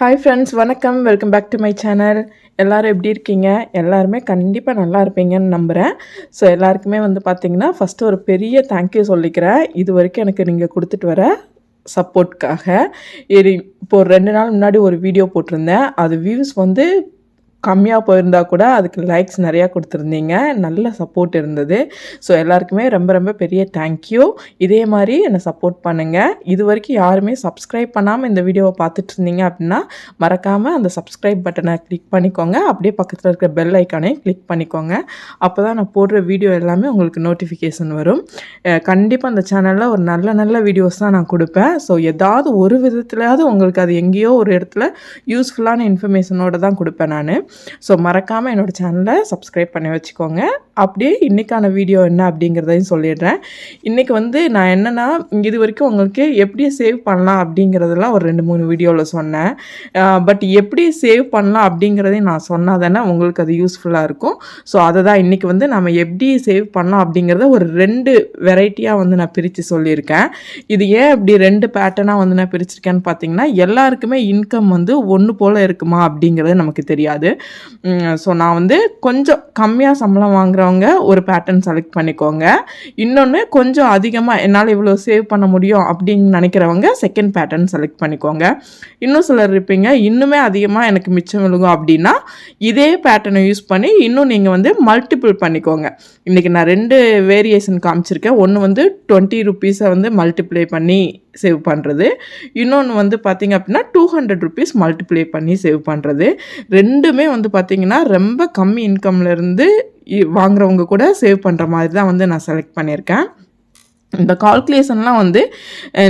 Hi friends, வணக்கம். Welcome back to my channel. எல்லோரும் எப்படி இருக்கீங்க? எல்லாருமே கண்டிப்பாக நல்லா இருப்பீங்கன்னு நம்புகிறேன். ஸோ எல்லாருக்குமே பார்த்திங்கன்னா ஃபஸ்ட்டு ஒரு பெரிய தேங்க்யூ சொல்லிக்கிறேன். இது வரைக்கும் எனக்கு நீங்கள் கொடுத்துட்டு வர சப்போர்ட்காக. இப்போது 2 நாள் முன்னாடி ஒரு வீடியோ போட்டிருந்தேன். அது வியூஸ் கம்மியாக போயிருந்தா கூட அதுக்கு லைக்ஸ் நிறையா கொடுத்துருந்தீங்க. நல்ல சப்போர்ட் இருந்தது. ஸோ எல்லாருக்குமே ரொம்ப ரொம்ப பெரிய தேங்க்யூ. இதே மாதிரி என்னை சப்போர்ட் பண்ணுங்கள். இது வரைக்கும் யாருமே சப்ஸ்கிரைப் பண்ணாமல் இந்த வீடியோவை பார்த்துட்டு இருந்தீங்க அப்படின்னா மறக்காமல் அந்த சப்ஸ்கிரைப் பட்டனை கிளிக் பண்ணிக்கோங்க. அப்படியே பக்கத்தில் இருக்கிற பெல் ஐக்கானையும் கிளிக் பண்ணிக்கோங்க. அப்போ தான் நான் போடுற வீடியோ எல்லாமே உங்களுக்கு நோட்டிஃபிகேஷன் வரும். கண்டிப்பாக அந்த சேனலில் ஒரு நல்ல நல்ல வீடியோஸ் தான் நான் கொடுப்பேன். ஸோ ஏதாவது ஒரு விதத்துலையாவது உங்களுக்கு அது எங்கேயோ ஒரு இடத்துல யூஸ்ஃபுல்லான இன்ஃபர்மேஷனோடு தான் கொடுப்பேன் நான். ஸோ மறக்காமல் என்னோடய சேனலை சப்ஸ்கிரைப் பண்ணி வச்சுக்கோங்க. அப்படியே இன்றைக்கான வீடியோ என்ன அப்படிங்கிறதையும் சொல்லிடுறேன். இன்றைக்கி நான் என்னென்னா இது வரைக்கும் உங்களுக்கு எப்படி சேவ் பண்ணலாம் அப்படிங்கிறதெல்லாம் ஒரு 2-3 வீடியோவில் சொன்னேன். பட் எப்படி சேவ் பண்ணலாம் அப்படிங்கிறதையும் நான் சொன்னால் தானே உங்களுக்கு அது யூஸ்ஃபுல்லாக இருக்கும். ஸோ அதை தான் இன்றைக்கி நம்ம எப்படி சேவ் பண்ணலாம் அப்படிங்கிறத ஒரு 2 வெரைட்டியாக நான் பிரித்து சொல்லியிருக்கேன். இது ஏன் இப்படி 2 பேட்டர்னாக நான் பிரிச்சிருக்கேன்னு பார்த்தீங்கன்னா, எல்லாருக்குமே இன்கம் ஒன்று போல் இருக்குமா அப்படிங்கிறது நமக்கு தெரியாது. ஸோ நான் கொஞ்சம் கம்மியாக சம்பளம் வாங்குறவங்க ஒரு பேட்டர்ன் செலக்ட் பண்ணிக்கோங்க. இன்னொன்று கொஞ்சம் அதிகமாக என்னால் இவ்வளோ சேவ் பண்ண முடியும் அப்படின்னு நினைக்கிறவங்க செகண்ட் பேட்டர்ன் செலக்ட் பண்ணிக்கோங்க. இன்னும் சிலர் இருப்பீங்க இன்னுமே அதிகமாக எனக்கு மிச்சம் விழுகும் அப்படின்னா இதே பேட்டர்னை யூஸ் பண்ணி இன்னும் நீங்கள் மல்டிபிள் பண்ணிக்கோங்க. இன்றைக்கி நான் 2 வேரியேஷன் காமிச்சிருக்கேன். ஒன்று 20 ருப்பீஸை மல்டிப்ளை பண்ணி சேவ் பண்ணுறது. இன்னொன்று பார்த்திங்க அப்படின்னா 200 ருப்பீஸ் மல்டிப்ளை பண்ணி சேவ் பண்ணுறது. ரெண்டுமே பார்த்திங்கன்னா ரொம்ப கம்மி இன்கம்லேருந்து வாங்குறவங்க கூட சேவ் பண்ணுற மாதிரி தான் நான் செலக்ட் பண்ணியிருக்கேன். இந்த கால்குலேஷன்லாம்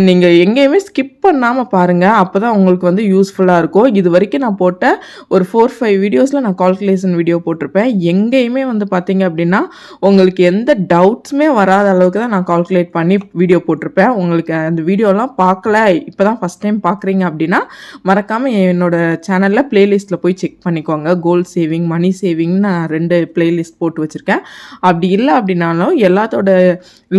நீங்கள் எங்கேயுமே ஸ்கிப் பண்ணாமல் பாருங்கள். அப்போ தான் உங்களுக்கு யூஸ்ஃபுல்லாக இருக்கும். இது வரைக்கும் நான் போட்ட ஒரு 4-5 வீடியோஸில் நான் கால்குலேஷன் வீடியோ போட்டிருப்பேன். எங்கேயுமே பார்த்தீங்க அப்படின்னா உங்களுக்கு எந்த டவுட்ஸுமே வராத அளவுக்கு தான் நான் கால்குலேட் பண்ணி வீடியோ போட்டிருப்பேன். உங்களுக்கு அந்த வீடியோலாம் பார்க்கல, இப்போ தான் ஃபஸ்ட் டைம் பார்க்குறீங்க அப்படின்னா மறக்காமல் என்னோடய சேனலில் ப்ளேலிஸ்ட்டில் போய் செக் பண்ணிக்கோங்க. கோல்ட் சேவிங், மணி சேவிங்னு நான் 2 ப்ளேலிஸ்ட் போட்டு வச்சுருக்கேன். அப்படி இல்லை அப்படின்னாலும் எல்லாத்தோட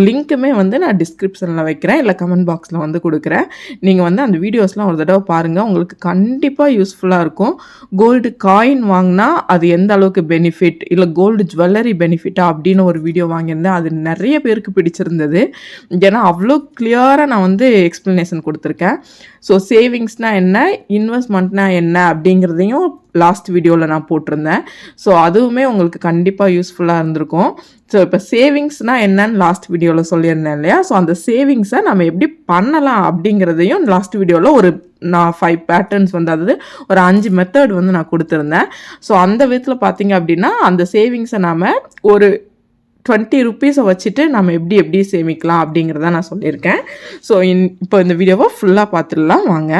லிங்க்குமே நான் டிஸ்கிரிப்ஷனில் வைக்கிறேன், இல்லை கமெண்ட் பாக்ஸில் கொடுக்குறேன். நீங்கள் அந்த வீடியோஸ்லாம் ஒரு தடவை பாருங்கள். உங்களுக்கு கண்டிப்பாக யூஸ்ஃபுல்லாக இருக்கும். கோல்டு காயின் வாங்கினா அது எந்த அளவுக்கு பெனிஃபிட், இல்லை கோல்டு ஜுவல்லரி பெனிஃபிட்டா அப்படின்னு ஒரு வீடியோ வாங்கியிருந்தேன். அது நிறைய பேருக்கு பிடிச்சிருந்தது. ஏன்னா அவ்வளோ கிளியராக நான் எக்ஸ்ப்ளனேஷன் கொடுத்துருக்கேன். ஸோ சேவிங்ஸ்னால் என்ன, இன்வெஸ்ட்மெண்ட்னால் என்ன அப்படிங்கிறதையும் லாஸ்ட் வீடியோவில் நான் போட்டிருந்தேன். ஸோ அதுவுமே உங்களுக்கு கண்டிப்பாக யூஸ்ஃபுல்லாக இருந்திருக்கும். ஸோ இப்போ சேவிங்ஸ்னால் என்னன்னு லாஸ்ட் வீடியோவில் சொல்லியிருந்தேன் இல்லையா? ஸோ அந்த சேவிங்ஸை நம்ம எப்படி பண்ணலாம் அப்படிங்கிறதையும் லாஸ்ட் வீடியோவில் நான் 5 பேட்டர்ன்ஸ் அதாவது ஒரு 5 மெத்தட் நான் கொடுத்துருந்தேன். ஸோ அந்த விதத்தில் பார்த்தீங்க அப்படின்னா அந்த சேவிங்ஸை நாம் ஒரு 20 ருப்பீஸை வச்சுட்டு நம்ம எப்படி சேமிக்கலாம் அப்படிங்கிறத நான் சொல்லியிருக்கேன். ஸோ இப்போ இந்த வீடியோவை ஃபுல்லாக பார்த்துடலாம் வாங்க.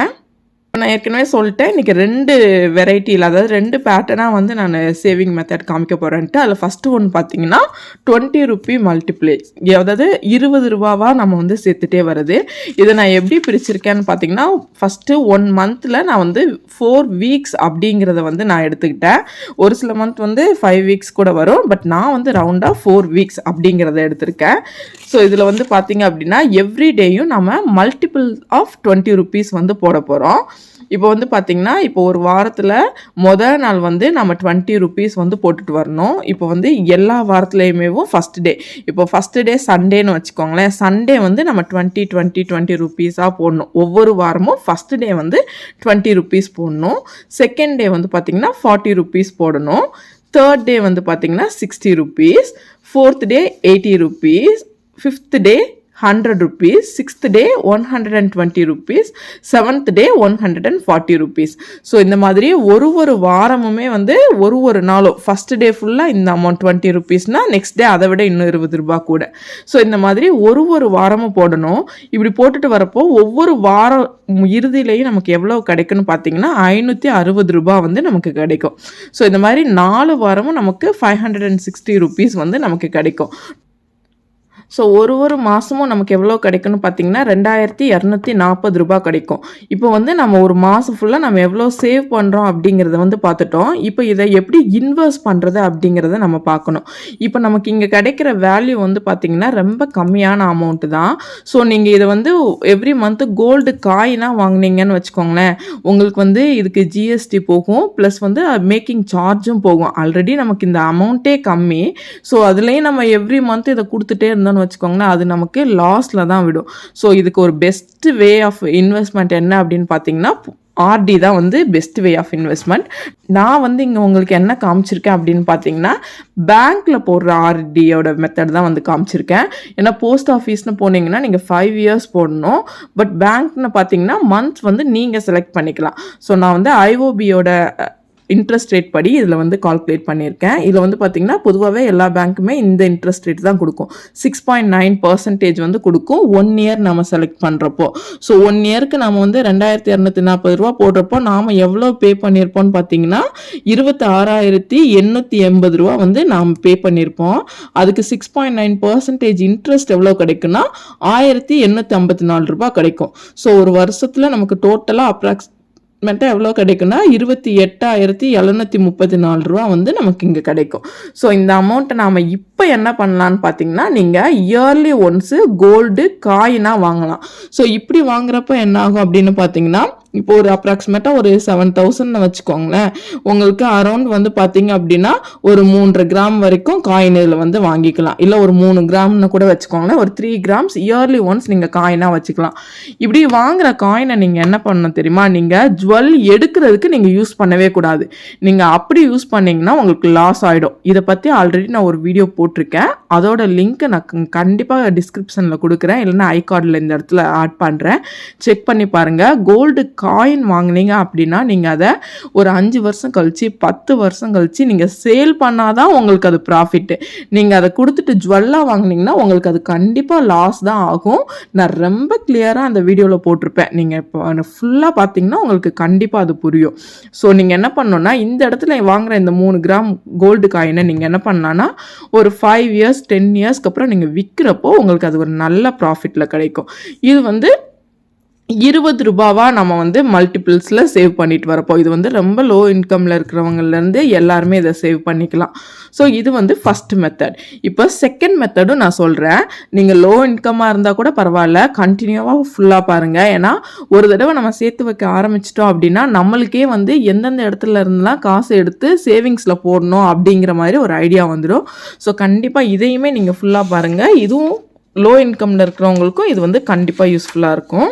நான் ஏற்கனவே சொல்லிட்டேன், இன்றைக்கி 2 வெரைட்டியில் அதாவது 2 பேட்டர்னாக நான் சேவிங் மெத்தட் காமிக்க போகிறேன்ட்டு. அதில் ஃபஸ்ட்டு ஒன்று பார்த்தீங்கன்னா 20 ருப்பி மல்டிப்ளை, அதாவது 20 ரூபாவாக நம்ம சேர்த்துட்டே வருது. இதை நான் எப்படி பிரிச்சிருக்கேன்னு பார்த்தீங்கன்னா, ஃபஸ்ட்டு 1 மந்தில் நான் 4 வீக்ஸ் அப்படிங்கிறத நான் எடுத்துக்கிட்டேன். ஒரு சில மந்த் 5 வீக்ஸ் கூட வரும். பட் நான் ரவுண்டாக 4 வீக்ஸ் அப்படிங்கிறத எடுத்திருக்கேன். ஸோ இதில் பார்த்தீங்க அப்படின்னா எவ்ரி டேயும் நம்ம மல்டிபிள் ஆஃப் 20 ருப்பீஸ் போட போகிறோம். இப்போ பார்த்திங்கன்னா இப்போ ஒரு வாரத்தில் மொதல் நாள் நம்ம 20 ருப்பீஸ் போட்டுட்டு வரணும். இப்போ எல்லா வாரத்துலேயுமே ஃபஸ்ட் டே, இப்போ ஃபஸ்ட்டு டே சண்டேன்னு வச்சுக்கோங்களேன். சண்டே நம்ம 20 ருப்பீஸாக போடணும். ஒவ்வொரு வாரமும் ஃபஸ்ட்டு டே 20 ருப்பீஸ் போடணும். செகண்ட் டே பார்த்திங்கன்னா 40 ருப்பீஸ் போடணும். தேர்ட் டே பார்த்திங்கன்னா 60 rupees. Fourth day 80 rupees. Fifth day 100 rupees, 6th day 120 rupees, 7th day 140 rupees. So இந்த மாதிரி ஒரு வாரமுமே ஒரு நாளும் ஃபஸ்ட் டே ஃபுல்லாக இந்த அமௌண்ட் 20 ருப்பீஸ்னால் நெக்ஸ்ட் டே அதை விட இன்னும் 20 ரூபா கூட. ஸோ இந்த மாதிரி ஒரு வாரமும் போடணும். இப்படி போட்டுட்டு வரப்போ ஒவ்வொரு வாரம் இறுதியிலையும் நமக்கு எவ்வளோ கிடைக்குன்னு பார்த்தீங்கன்னா 560 ரூபா நமக்கு கிடைக்கும். ஸோ இந்த மாதிரி 4 வாரமும் நமக்கு 560 ருப்பீஸ் நமக்கு கிடைக்கும். ஸோ ஒரு மாதமும் நமக்கு எவ்வளோ கிடைக்கும்னு பார்த்தீங்கன்னா 2240 ரூபாய் கிடைக்கும். இப்போ வந்து நம்ம ஒரு மாதம் ஃபுல்லாக நம்ம எவ்வளோ சேவ் பண்ணுறோம் அப்படிங்கிறத வந்து பார்த்துட்டோம். இப்போ இதை எப்படி இன்வெஸ்ட் பண்ணுறது அப்படிங்கிறத நம்ம பார்க்கணும். இப்போ நமக்கு இங்கே கிடைக்கிற வேல்யூ வந்து பார்த்திங்கன்னா ரொம்ப கம்மியான அமௌண்ட்டு தான். ஸோ நீங்கள் இதை வந்து எவ்ரி மந்த்து கோல்டு காயினாக வாங்கினீங்கன்னு வச்சுக்கோங்களேன், உங்களுக்கு வந்து இதுக்கு ஜிஎஸ்டி போகும், ப்ளஸ் வந்து மேக்கிங் சார்ஜும் போகும். ஆல்ரெடி நமக்கு இந்த அமௌண்ட்டே கம்மி. ஸோ அதுலேயும் நம்ம எவ்ரி மந்த் இதை கொடுத்துட்டே இருந்தோம்னு வச்சுக்கோங்களேன், அது நமக்கு லாஸில் தான் விடும். ஸோ இதுக்கு ஒரு பெஸ்ட் வே ஆஃப் இன்வெஸ்ட்மெண்ட் என்ன அப்படின்னு பார்த்தீங்கன்னா ஆர்டி தான் வந்து பெஸ்ட் வே ஆஃப் இன்வெஸ்ட்மெண்ட். நான் வந்து இங்கே உங்களுக்கு என்ன காமிச்சிருக்கேன் அப்படின்னு பார்த்தீங்கன்னா பேங்க்கில் போடுற ஆர்டியோட மெத்தட் தான் வந்து காமிச்சிருக்கேன். ஏன்னா போஸ்ட் ஆஃபீஸ்னு போனீங்கன்னா நீங்கள் 5 இயர்ஸ் போடணும். பட் பேங்க்னு பார்த்தீங்கன்னா மந்த்ஸ் வந்து நீங்கள் செலக்ட் பண்ணிக்கலாம். ஸோ நான் வந்து ஐஓபியோட இன்ட்ரெஸ்ட் ரேட் படி இதில் வந்து கால்குலேட் பண்ணியிருக்கேன். இதில் வந்து பார்த்திங்கன்னா பொதுவாகவே எல்லா பேங்க்குமே இந்த இன்ட்ரெஸ்ட் ரேட் தான் கொடுக்கும். 6.9% வந்து கொடுக்கும் 1 இயர் நம்ம செலக்ட் பண்ணுறப்போ. ஸோ 1 இயருக்கு நம்ம வந்து 2240 ரூபா போடுறப்போ நாம் எவ்வளோ பே பண்ணியிருப்போம்னு பார்த்தீங்கன்னா 26,880 ரூபா வந்து நாம் பே பண்ணியிருப்போம். அதுக்கு 6.9% இன்ட்ரெஸ்ட் எவ்வளோ கிடைக்குன்னா 1854 ரூபா கிடைக்கும். ஸோ ஒரு வருஷத்தில் நமக்கு டோட்டலாக அப்ராக்சிமேட்டாக எவ்வளோ கிடைக்குன்னா 28,734 ரூபா வந்து நமக்கு இங்கே கிடைக்கும். ஸோ இந்த அமௌண்ட்டை நாம் இப்போ என்ன பண்ணலான்னு பார்த்தீங்கன்னா நீங்கள் இயர்லி ஒன்ஸு கோல்டு காயினாக வாங்கலாம். ஸோ இப்படி வாங்குறப்ப என்ன ஆகும் அப்படின்னு பார்த்தீங்கன்னா இப்போ ஒரு அப்ராக்சிமேட்டாக ஒரு 7,000 வச்சுக்கோங்களேன், உங்களுக்கு அரௌண்ட் வந்து பார்த்தீங்க அப்படின்னா ஒரு 3 கிராம் வரைக்கும் காயின் இதில் வந்து வாங்கிக்கலாம். இல்லை ஒரு 3 கிராம்னு கூட வச்சுக்கோங்களேன், ஒரு 3 கிராம்ஸ் இயர்லி ஒன்ஸ் நீங்கள் காயினாக வச்சுக்கலாம். இப்படி வாங்குற காயினை நீங்கள் என்ன பண்ணணும் தெரியுமா, நீங்கள் ஜுவல் எடுக்கிறதுக்கு நீங்கள் யூஸ் பண்ணவே கூடாது. நீங்கள் அப்படி யூஸ் பண்ணிங்கன்னா உங்களுக்கு லாஸ் ஆகிடும். இதை பற்றி ஆல்ரெடி நான் ஒரு வீடியோ போட்டிருக்கேன், அதோட லிங்க் நான் கண்டிப்பாக டிஸ்கிரிப்ஷனில் கொடுக்குறேன், இல்லைன்னா ஐகார்டில் இந்த இடத்துல ஆட் பண்ணுறேன், செக் பண்ணி பாருங்கள். கோல்டு காயின் வாங்கினீங்க அப்படின்னா நீங்கள் அதை ஒரு 5 வருஷம் கழிச்சு 10 வருஷம் கழிச்சு நீங்கள் சேல் பண்ணாதான் உங்களுக்கு அது ப்ராஃபிட்டு. நீங்கள் அதை கொடுத்துட்டு ஜுவல்லாக வாங்கினீங்கன்னா உங்களுக்கு அது கண்டிப்பாக லாஸ் தான் ஆகும். நான் ரொம்ப கிளியராக அந்த வீடியோவில் போட்டிருப்பேன், நீங்கள் இப்போ ஃபுல்லாக பார்த்தீங்கன்னா உங்களுக்கு கண்டிப்பாக அது புரியும். ஸோ நீங்கள் என்ன பண்ணணும்னா இந்த இடத்துல வாங்குகிற இந்த 3 கிராம் கோல்டு காயினை நீங்கள் என்ன பண்ணலான்னா ஒரு 5 இயர்ஸ் 10 இயர்ஸ்க்கு அப்புறம் நீங்கள் விற்கிறப்போ உங்களுக்கு அது ஒரு நல்ல ப்ராஃபிட்டில் கிடைக்கும். இது வந்து 20 ரூபாவா நம்ம வந்து மல்டிபிள்ஸில் சேவ் பண்ணிட்டு வரப்போ இது வந்து ரொம்ப லோ இன்கமில் இருக்கிறவங்கலேருந்து எல்லாருமே இதை சேவ் பண்ணிக்கலாம். ஸோ இது வந்து ஃபஸ்ட் மெத்தட். இப்போ செகண்ட் மெத்தடும் நான் சொல்கிறேன். நீங்கள் லோ இன்கமாக இருந்தால் கூட பரவாயில்ல, கண்டினியூவாக ஃபுல்லாக பாருங்கள். ஏன்னா ஒரு தடவை நம்ம சேர்த்து வைக்க ஆரம்பிச்சிட்டோம் அப்படின்னா நம்மளுக்கே வந்து எந்தெந்த இடத்துல இருந்தெல்லாம் காசு எடுத்து சேவிங்ஸில் போடணும் அப்படிங்கிற மாதிரி ஒரு ஐடியா வந்துடும். ஸோ கண்டிப்பாக இதையுமே நீங்கள் ஃபுல்லாக பாருங்கள். இதுவும் லோ இன்கமில் இருக்கிறவங்களுக்கும் இது வந்து கண்டிப்பாக யூஸ்ஃபுல்லாக இருக்கும்.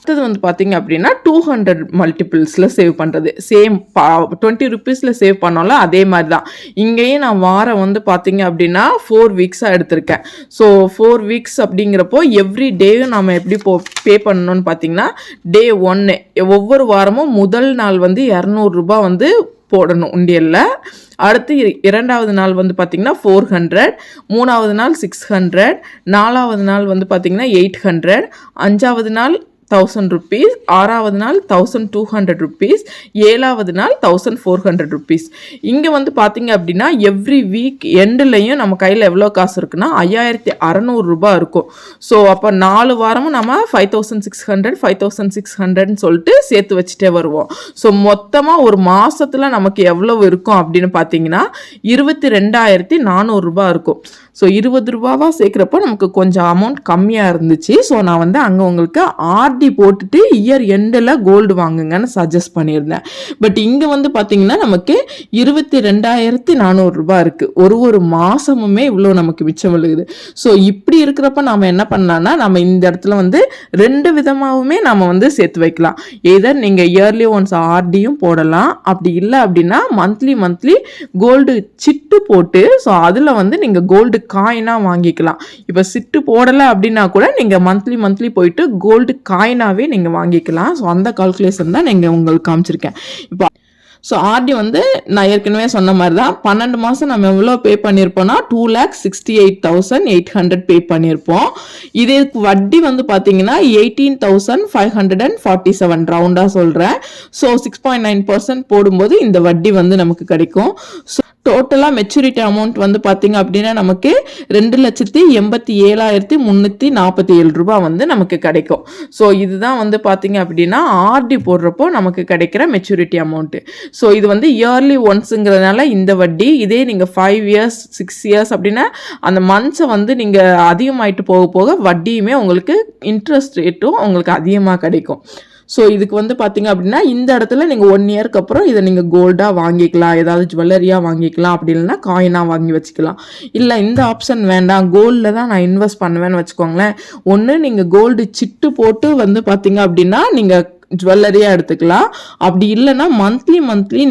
அடுத்தது வந்து பார்த்தீங்க அப்படின்னா 200 மல்டிபிள்ஸில் சேவ் பண்ணுறது. சேம் 20 ருபீஸில் சேவ் பண்ணோம்ல அதே மாதிரி தான் இங்கேயும் நான் வாரம் வந்து பார்த்தீங்க அப்படின்னா 4 வீக்ஸாக எடுத்திருக்கேன். ஸோ 4 வீக்ஸ் அப்படிங்கிறப்போ எவ்ரி டேயும் நம்ம எப்படி பே பண்ணணும்னு பார்த்தீங்கன்னா டே 1 ஒவ்வொரு வாரமும் முதல் நாள் வந்து 200 ரூபாய் வந்து போடணும் உண்டியலில். அடுத்து 2வது நாள் வந்து பார்த்திங்கன்னா 400, 3வது நாள் 600, 4வது நாள் வந்து பார்த்திங்கன்னா 800, 5வது நாள் 1000 rupees, 6வது நாள் 1200 rupees, 7வது நாள் 1400 rupees. இங்கே வந்து பார்த்தீங்க அப்படின்னா எவ்ரி வீக் எண்டுலையும் நம்ம கையில் எவ்வளோ காசு இருக்குன்னா 5600 ரூபாய் இருக்கும். ஸோ அப்போ 4 வாரமும் நம்ம 5600 5600ன்னு சொல்லிட்டு சேர்த்து வச்சுட்டே வருவோம். ஸோ மொத்தமாக ஒரு மாதத்தில் நமக்கு எவ்வளவு இருக்கும் அப்படின்னு பார்த்தீங்கன்னா 22,400 ரூபாய் இருக்கும். ஸோ 20 ரூபாவாக சேர்க்குறப்போ நமக்கு கொஞ்சம் அமௌண்ட் கம்மியாக இருந்துச்சு. ஸோ நான் வந்து அங்கே உங்களுக்கு ஆர்டி போட்டுட்டு இயர் எண்டில் கோல்டு வாங்குங்கன்னு சஜஸ்ட் பண்ணியிருந்தேன். பட் இங்கே வந்து பார்த்தீங்கன்னா நமக்கு 22,400 ரூபாய் இருக்குது. ஒரு மாதமுமே இவ்வளோ நமக்கு மிச்சம் விழுகுது. ஸோ இப்படி இருக்கிறப்ப நாம் என்ன பண்ணலான்னா நம்ம இந்த இடத்துல வந்து 2 விதமாகவுமே நம்ம வந்து சேர்த்து வைக்கலாம். எதர் நீங்கள் இயர்லி ஒன்ஸ் ஆர்டியும் போடலாம், அப்படி இல்லை அப்படின்னா மந்த்லி கோல்டு சிட்டு போட்டு ஸோ அதில் வந்து நீங்கள் கோல்டு காயினாக வாங்கிக்கலாம். இப்போ சிட்டு போடலை அப்படின்னா கூட நீங்கள் மந்த்லி போயிட்டு கோல்டு காயினாகவே நீங்கள் வாங்கிக்கலாம். ஸோ அந்த கால்குலேஷன் தான் நீங்கள் உங்களுக்கு காமிச்சிருக்கேன். இப்போ ஸோ ஆர்டி வந்து நான் ஏற்கனவே சொன்ன மாதிரி தான் 12 மாதம் நம்ம எவ்வளோ பே பண்ணியிருப்போம்னா 2,68,800 பே பண்ணியிருப்போம். இதுக்கு வட்டி வந்து பார்த்தீங்கன்னா 18,547 ரவுண்டாக சொல்கிறேன். ஸோ 6.9% போடும்போது இந்த வட்டி வந்து நமக்கு கிடைக்கும். ஸோ டோட்டலாக மெச்சூரிட்டி அமௌண்ட் வந்து பார்த்தீங்க அப்படின்னா நமக்கு 2,87,347 ரூபாய் வந்து நமக்கு கிடைக்கும். ஸோ இதுதான் வந்து பார்த்தீங்க அப்படின்னா ஆர்டி போடுறப்போ நமக்கு கிடைக்கிற மெச்சூரிட்டி அமௌண்ட்டு. ஸோ இது வந்து இயர்லி ஒன்ஸுங்கிறதுனால இந்த வட்டி, இதே நீங்கள் 5 இயர்ஸ் 6 இயர்ஸ் அப்படின்னா அந்த மந்த்ஸை வந்து நீங்கள் அதிகமாகிட்டு போக போக வட்டியுமே உங்களுக்கு இன்ட்ரெஸ்ட் ரேட்டும் உங்களுக்கு அதிகமாக கிடைக்கும். ஸோ இதுக்கு வந்து பார்த்தீங்க அப்படின்னா இந்த இடத்துல நீங்கள் 1 இயருக்கு அப்புறம் இதை நீங்கள் கோல்டாக வாங்கிக்கலாம், ஏதாவது ஜுவல்லரியாக வாங்கிக்கலாம், அப்படி இல்லைன்னா காயினாக வாங்கி வச்சுக்கலாம். இல்லை இந்த ஆப்ஷன் வேண்டாம், கோல்டில் தான் நான் இன்வெஸ்ட் பண்ணுவேன்னு வச்சுக்கோங்களேன். ஒன்று நீங்கள் கோல்டு சிட்டு போட்டு வந்து பார்த்தீங்க அப்படின்னா நீங்கள் ஜுவல்லரியாக எடுத்துக்கலாம். அப்படி இல்லைன்னா மந்த்லி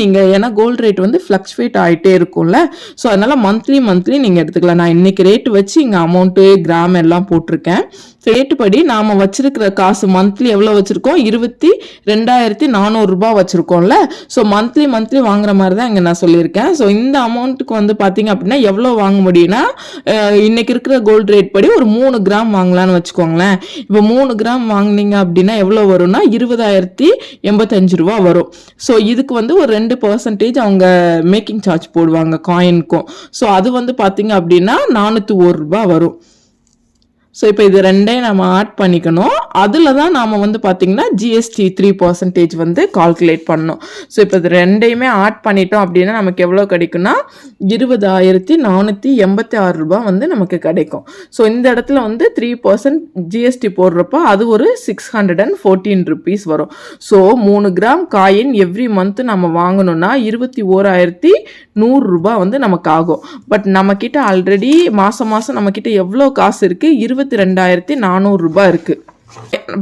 நீங்கள், ஏன்னா கோல்டு ரேட் வந்து ஃப்ளக்சுவேட் ஆகிட்டே இருக்கும்ல, ஸோ அதனால் மந்த்லி நீங்கள் எடுத்துக்கலாம். நான் இன்றைக்கி ரேட்டு வச்சு இங்கே அமௌண்ட்டு கிராம் எல்லாம் போட்டிருக்கேன். ரேட்டு படி நாம் வச்சிருக்கிற காசு மந்த்லி எவ்வளோ வச்சுருக்கோம், 22,400 ரூபாய் வச்சுருக்கோம்ல. ஸோ மந்த்லி வாங்குற மாதிரி தான் இங்கே நான் சொல்லியிருக்கேன். ஸோ இந்த அமௌண்ட்டுக்கு வந்து பார்த்தீங்க அப்படின்னா எவ்வளோ வாங்க முடியும்னா, இன்றைக்கி இருக்கிற கோல்டு ரேட் படி ஒரு 3 கிராம் வாங்கலான்னு வச்சுக்கோங்களேன். இப்போ 3 கிராம் வாங்கினீங்க அப்படின்னா எவ்வளோ வரும்னா 20,085 ரூபா வரும். ஸோ இதுக்கு வந்து ஒரு 2% அவங்க மேக்கிங் சார்ஜ் போடுவாங்க காயினுக்கும். ஸோ அது வந்து பார்த்தீங்க அப்படின்னா 401 ரூபாய் வரும். ஸோ இப்போ இது ரெண்டையும் நம்ம ஆட் பண்ணிக்கணும். அதில் தான் நாம் வந்து பார்த்திங்கன்னா ஜிஎஸ்டி 3% வந்து கால்குலேட் பண்ணணும். ஸோ இப்போ இது ரெண்டையுமே ஆட் பண்ணிட்டோம் அப்படின்னா நமக்கு எவ்வளோ கிடைக்குன்னா 20,486 ரூபாய் வந்து நமக்கு கிடைக்கும். ஸோ இந்த இடத்துல வந்து 3% ஜிஎஸ்டி போடுறப்போ அது ஒரு 614 ருபீஸ் வரும். So 3 gram coin every month நம்ம வாங்கணும்னா 21,100 ரூபாய் வந்து நமக்கு ஆகும். பட் நம்மக்கிட்ட ஆல்ரெடி மாதம் நம்மக்கிட்ட எவ்வளோ காசு இருக்குது, 22,400 ரூபாய் இருக்குது.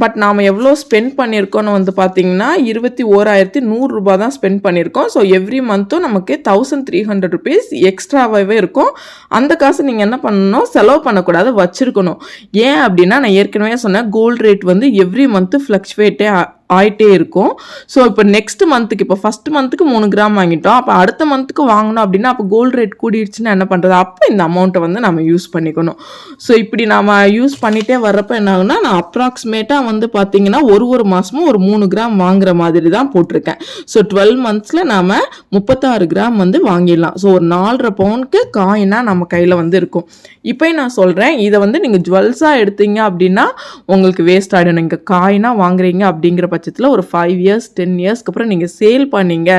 பட் நாம் எவ்வளோ ஸ்பெண்ட் பண்ணியிருக்கோன்னு வந்து பார்த்தீங்கன்னா 21,100 ரூபாய் தான் ஸ்பெண்ட் பண்ணியிருக்கோம். ஸோ எவ்ரி மந்த்தும் நமக்கு 1,300 ருபீஸ் எக்ஸ்ட்ராவாகவே இருக்கும். அந்த காசு நீங்கள் என்ன பண்ணணும், செலவு பண்ணக்கூடாது, வச்சுருக்கணும். ஏன் அப்படின்னா நான் ஏற்கனவே சொன்னேன், கோல்டு ரேட் வந்து எவ்ரி மந்த்து ஃப்ளக்சுவேட்டே ஆகிட்டே இருக்கும். ஸோ இப்போ நெக்ஸ்ட் மந்த்துக்கு, இப்போ ஃபஸ்ட் மந்த்துக்கு 3 கிராம் வாங்கிட்டோம், அப்போ அடுத்த மந்த்துக்கு வாங்கணும் அப்படின்னா அப்போ கோல்டு ரேட் கூடிடுச்சுன்னா என்ன பண்ணுறது, அப்போ இந்த அமௌண்ட்டை வந்து நம்ம யூஸ் பண்ணிக்கணும். ஸோ இப்படி நம்ம யூஸ் பண்ணிகிட்டே வர்றப்போ என்ன ஆகுனா, நான் அப்ராக்சிமேட்டாக வந்து பார்த்தீங்கன்னா ஒரு மாதமும் ஒரு 3 கிராம் வாங்குற மாதிரி தான் போட்டிருக்கேன். ஸோ 12 மந்த்ஸில் நாம் 36 கிராம் வந்து வாங்கிடலாம். ஸோ ஒரு 4.5 பவுனுக்கு காயினாக நம்ம கையில் வந்து இருக்கும். இப்போ நான் சொல்கிறேன், இதை வந்து நீங்கள் ஜுவல்ஸாக எடுத்தீங்க அப்படின்னா உங்களுக்கு வேஸ்ட் ஆகிடும். நீங்கள் காயினாக வாங்குறீங்க அப்படிங்கிற பட்சத்தில் ஒரு 5 இயர்ஸ் 10 இயர்ஸ்க்கு அப்புறம் நீங்கள் சேல் பண்ணீங்க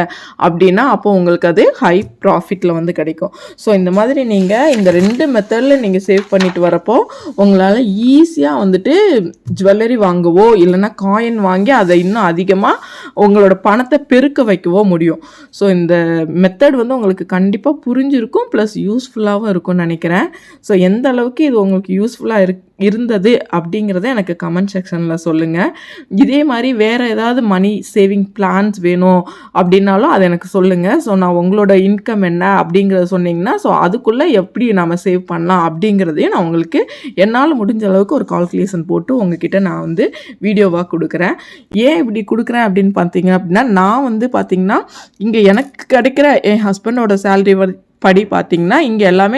அப்படின்னா அப்போ உங்களுக்கு அது ஹை ப்ராஃபிட்டில் வந்து கிடைக்கும். ஸோ இந்த மாதிரி நீங்கள் இந்த 2 மெத்தடில் நீங்கள் சேவ் பண்ணிட்டு வரப்போ உங்களால் ஈஸியாக வந்துட்டு ஜுவல்லரி வாங்கவோ இல்லைன்னா காயின் வாங்கி அதை இன்னும் அதிகமாக உங்களோட பணத்தை பெருக்க வைக்கவோ முடியும். ஸோ இந்த மெத்தட் வந்து உங்களுக்கு கண்டிப்பாக புரிஞ்சிருக்கும், ப்ளஸ் யூஸ்ஃபுல்லாகவும் இருக்கும்னு நினைக்கிறேன். ஸோ எந்த அளவுக்கு இது உங்களுக்கு யூஸ்ஃபுல்லாக இருந்தது அப்படிங்கிறத எனக்கு கமெண்ட் செக்ஷனில் சொல்லுங்கள். இதே மாதிரி வேறு ஏதாவது மணி சேவிங் பிளான்ஸ் வேணும் அப்படின்னாலும் அதை எனக்கு சொல்லுங்கள். ஸோ நான் உங்களோட இன்கம் என்ன அப்படிங்கிறத சொன்னிங்கன்னா ஸோ அதுக்குள்ளே எப்படி நம்ம சேவ் பண்ணலாம் அப்படிங்கிறதையும் நான் உங்களுக்கு என்னால் முடிஞ்ச அளவுக்கு ஒரு கால்குலேஷன் போட்டு உங்ககிட்ட நான் வந்து வீடியோவாக கொடுக்குறேன். ஏன் இப்படி கொடுக்குறேன் அப்படின்னு பார்த்தீங்க அப்படின்னா, நான் வந்து பார்த்திங்கன்னா இங்கே எனக்கு கிடைக்கிற என் ஹஸ்பண்டோட சேலரி படி பார்த்திங்கன்னா இங்கே எல்லாமே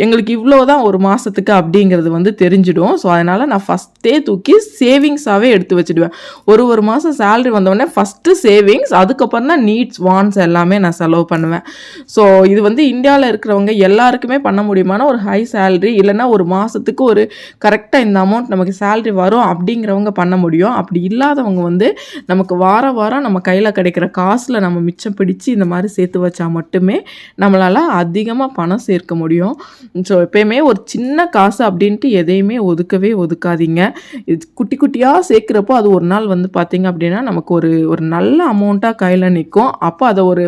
எங்களுக்கு இவ்வளோ தான் ஒரு மாதத்துக்கு அப்படிங்கிறது வந்து தெரிஞ்சிடும். ஸோ அதனால் நான் ஃபஸ்ட்டே தூக்கி சேவிங்ஸாகவே எடுத்து வச்சுடுவேன். ஒரு மாதம் சேலரி வந்தோடனே ஃபஸ்ட்டு சேவிங்ஸ், அதுக்கப்புறம் தான் நீட்ஸ் வான்ஸ் எல்லாமே நான் செலவு பண்ணுவேன். ஸோ இது வந்து இந்தியாவில் இருக்கிறவங்க எல்லாருக்குமே பண்ண முடியுமான ஒரு ஹை சேலரி, இல்லைன்னா ஒரு மாதத்துக்கு ஒரு கரெக்டாக இந்த அமௌண்ட் நமக்கு சேலரி வரும் அப்படிங்கிறவங்க பண்ண முடியும். அப்படி இல்லாதவங்க வந்து நமக்கு வாரம் நம்ம கையில் கிடைக்கிற காசில் நம்ம மிச்சம் பிடிச்சி இந்த மாதிரி சேர்த்து வச்சா மட்டுமே நம்மளால் அதிகமாக பணம் சேர்க்க முடியும். ஸோ எப்பயுமே ஒரு சின்ன காசு அப்படின்ட்டு எதையுமே ஒதுக்காதீங்க. இது குட்டியாக சேர்க்குறப்போ அது ஒரு நாள் வந்து பார்த்திங்க அப்படின்னா நமக்கு ஒரு நல்ல அமௌண்ட்டாக கையில் நிற்கும். அப்போ அதை ஒரு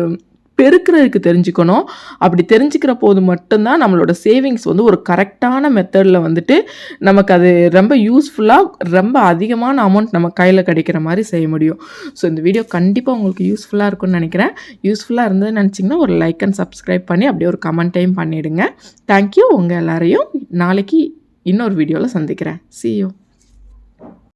பெருக்கிறதுக்கு தெரிஞ்சுக்கணும். அப்படி தெரிஞ்சுக்கிற போது மட்டும்தான் நம்மளோட சேவிங்ஸ் வந்து ஒரு கரெக்டான மெத்தடில் வந்துட்டு நமக்கு அது ரொம்ப யூஸ்ஃபுல்லாக ரொம்ப அதிகமான அமௌண்ட் நம்ம கையில் கிடைக்கிற மாதிரி செய்ய முடியும். ஸோ இந்த வீடியோ கண்டிப்பாக உங்களுக்கு யூஸ்ஃபுல்லாக இருக்கும்னு நினைக்கிறேன். யூஸ்ஃபுல்லாக இருந்ததுன்னு நினச்சிங்கன்னா ஒரு லைக் அண்ட் சப்ஸ்கிரைப் பண்ணி அப்படியே ஒரு கமெண்ட்டையும் பண்ணிவிடுங்க. தேங்க்யூ. உங்கள் எல்லாரையும் நாளைக்கு இன்னொரு வீடியோவில் சந்திக்கிறேன். See you.